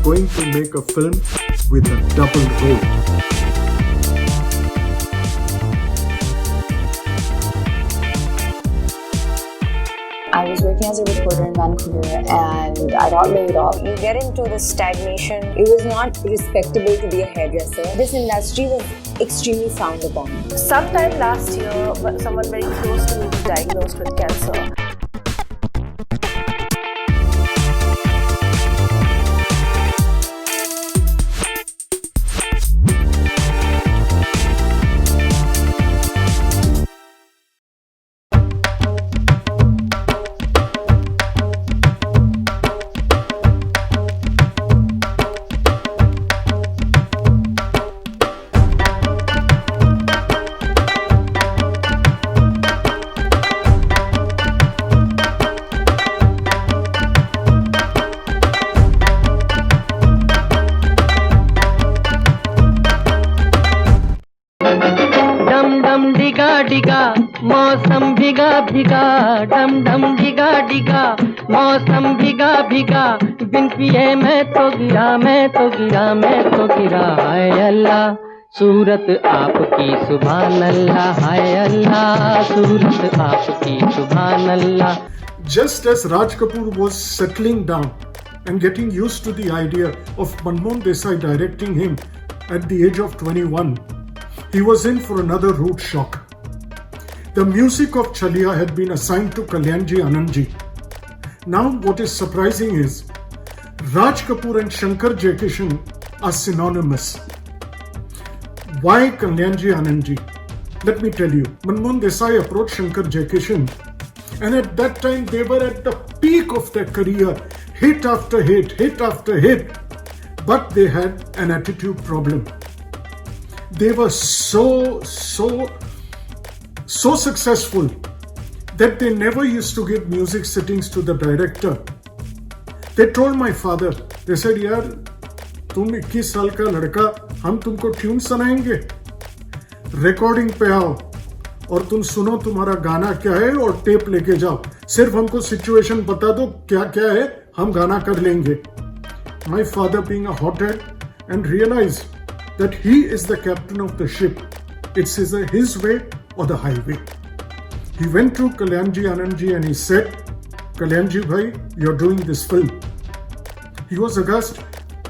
going to make a film with a double role. I was working as a reporter in Vancouver and I got laid off. You get into the stagnation. It was not respectable to be a hairdresser. This industry was extremely frowned upon. Sometime last year, someone very close to me was diagnosed with cancer. डिगा मौसम भिगा भिगा डम डम डिगा डिगा मौसम भिगा भिगा बिन पिए मैं तो गिरा हाय अल्लाह सूरत आपकी सुभान अल्लाह हाय अल्लाह सूरत आपकी सुभान अल्लाह. Just as Raj Kapoor was settling down and getting used to the idea of Manmohan Desai directing him at the age of 21, he was in for another rude shock. The music of Chaliya had been assigned to Kalyanji Anandji. Now what is surprising is Raj Kapoor and Shankar Jaikishan are synonymous. Why Kalyanji Anandji? Let me tell you. Manmohan Desai approached Shankar Jaikishan and at that time they were at the peak of their career. Hit after hit, hit after hit. But they had an attitude problem. They were so successful that they never used to give music sittings to the director. They told my father, they said, यार तुम 21 साल का लड़का, हम तुमको tune सुनाएंगे, recording पे आओ और तुम सुनो तुम्हारा गाना क्या है और टेप लेके जाओ, सिर्फ हमको सिचुएशन बता दो क्या क्या है, हम गाना कर लेंगे. My father being a hothead and realized that he is the captain of the ship. It's his way or the highway. He went to Kalyanji Anandji and he said, Kalyanji bhai, you're doing this film. He was aghast.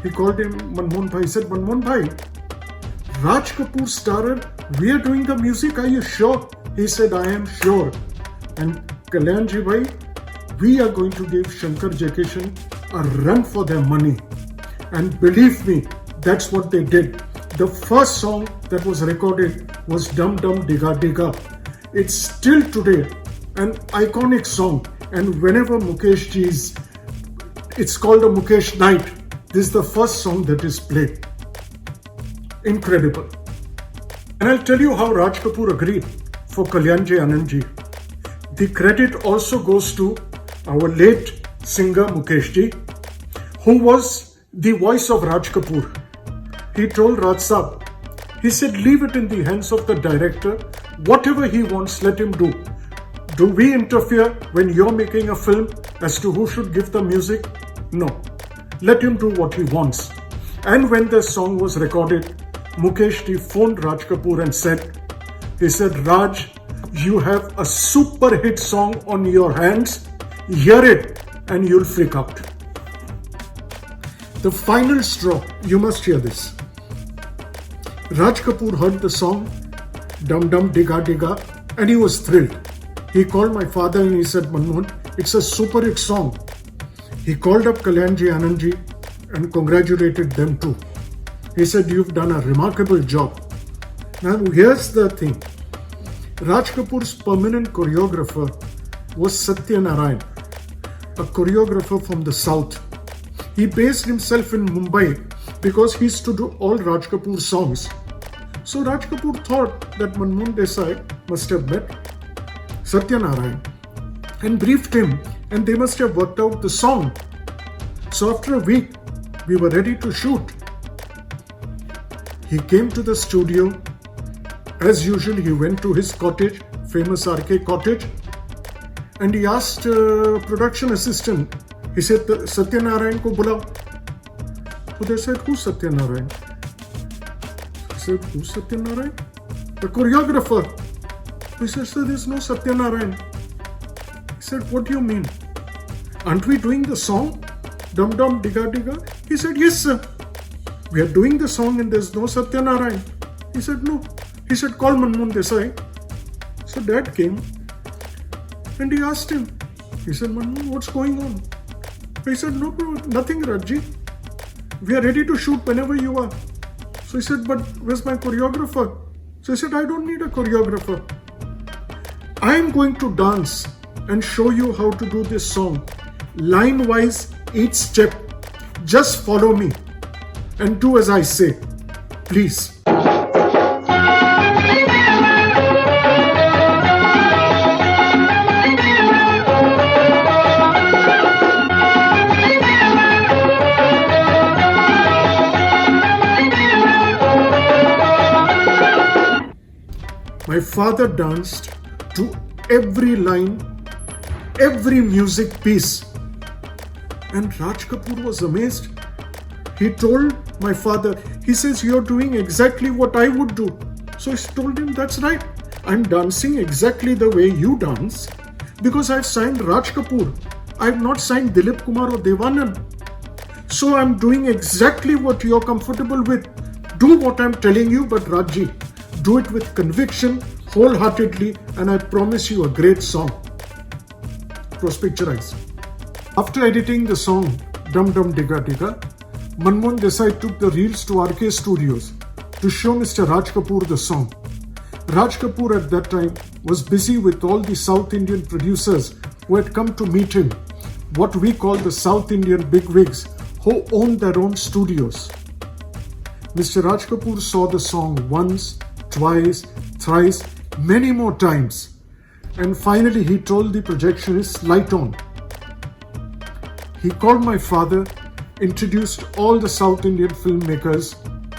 He called him Manmohan bhai. He said, Manmohan bhai, Raj Kapoor starrer, we are doing the music, are you sure? He said, I am sure. And Kalyanji bhai, we are going to give Shankar Jaikishan a run for their money. And believe me, that's what they did. The first song that was recorded was Dum Dum Diga Diga. It's still today an iconic song, and whenever Mukesh ji's, it's called a Mukesh night. This is the first song that is played. Incredible. And I'll tell you how Raj Kapoor agreed for Kalyanji Anandji. The credit also goes to our late singer Mukesh ji, who was the voice of Raj Kapoor. He told Raj Saab, he said, leave it in the hands of the director. Whatever he wants, let him do. Do we interfere when you're making a film as to who should give the music? No. Let him do what he wants. And when the song was recorded, Mukesh ji phoned Raj Kapoor and said, Raj, you have a super hit song on your hands. Hear it and you'll freak out. The final straw, you must hear this. Raj Kapoor heard the song Dum Dum Diga Diga and he was thrilled. He called my father and he said, Manmohan, it's a super hit song. He called up Kalyanji Anandji and congratulated them too. He said, you've done a remarkable job. Now here's the thing. Raj Kapoor's permanent choreographer was Satya Narayan, a choreographer from the south. He based himself in Mumbai because he used to do all Raj Kapoor songs. So Raj Kapoor thought that Manmohan Desai must have met Satya Narayan and briefed him, and they must have worked out the song. So after a week, we were ready to shoot. He came to the studio. As usual, he went to his cottage, famous RK cottage, and he asked production assistant, he said, Satya Narayan ko bulao. They said, who's Satyanarayan? I said, who's Satyanarayan? The choreographer. He said, sir, there's no Satyanarayan. He said, what do you mean? Aren't we doing the song? Dum Dum Digga Digga? He said, yes, sir. We are doing the song and there's no Satyanarayan. He said, no. He said, call Manmohan Desai. So dad came and he asked him. He said, Manmohan, what's going on? He said, no, bro, nothing, Raji. We are ready to shoot whenever you are. So he said, but where's my choreographer? So he said, I don't need a choreographer. I am going to dance and show you how to do this song. Line wise, each step. Just follow me and do as I say. Please. My father danced to every line, every music piece. And Raj Kapoor was amazed. He told my father, he says, you're doing exactly what I would do. So I told him, that's right. I'm dancing exactly the way you dance because I've signed Raj Kapoor. I've not signed Dilip Kumar or Devanand. So I'm doing exactly what you're comfortable with. Do what I'm telling you, but Rajji, do it with conviction, wholeheartedly, and I promise you a great song. It was picturized. After editing the song Dum Dum Digga Digga, Manmohan Desai took the reels to RK Studios to show Mr. Raj Kapoor the song. Raj Kapoor at that time was busy with all the South Indian producers who had come to meet him, what we call the South Indian bigwigs who owned their own studios. Mr. Raj Kapoor saw the song once, twice, thrice, many more times. And finally he told the projectionist, light on. He called my father, introduced all the South Indian filmmakers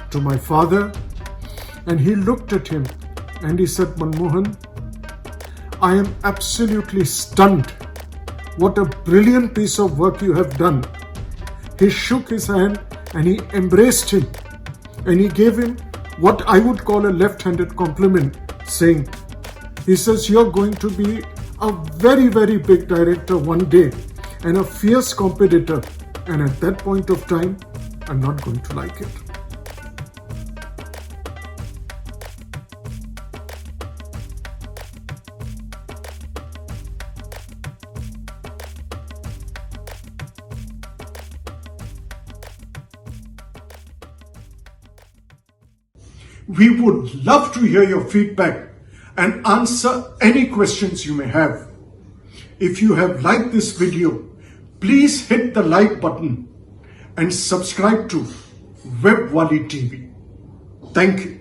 to my father, and he looked at him and he said, Manmohan, I am absolutely stunned. What a brilliant piece of work you have done. He shook his hand and he embraced him and he gave him what I would call a left-handed compliment, saying, he says, you're going to be a very, very big director one day and a fierce competitor. And at that point of time, I'm not going to like it. We would love to hear your feedback and answer any questions you may have. If you have liked this video, please hit the like button and subscribe to Webwali TV. Thank you.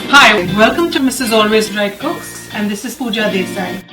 Hi, welcome to Mrs. Always Right Cooks, and this is Pooja Desai.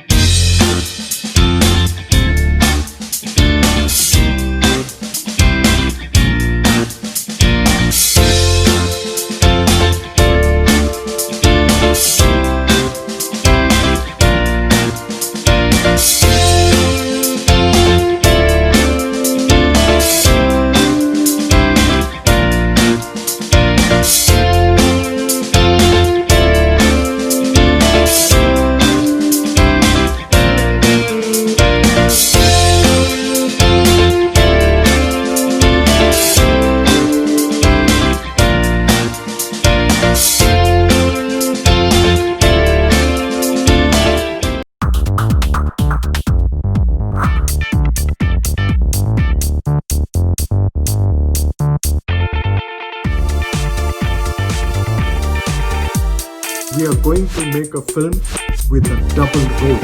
We are going to make a film with a double role.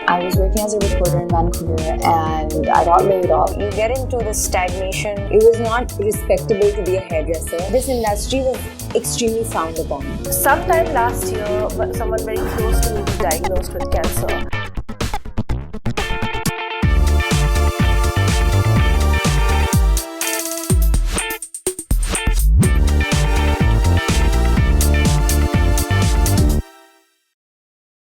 I was working as a reporter in Vancouver and I got laid off. You get into this stagnation. It was not respectable to be a hairdresser. This industry was extremely frowned upon. Sometime last year, someone very close to me was diagnosed with cancer.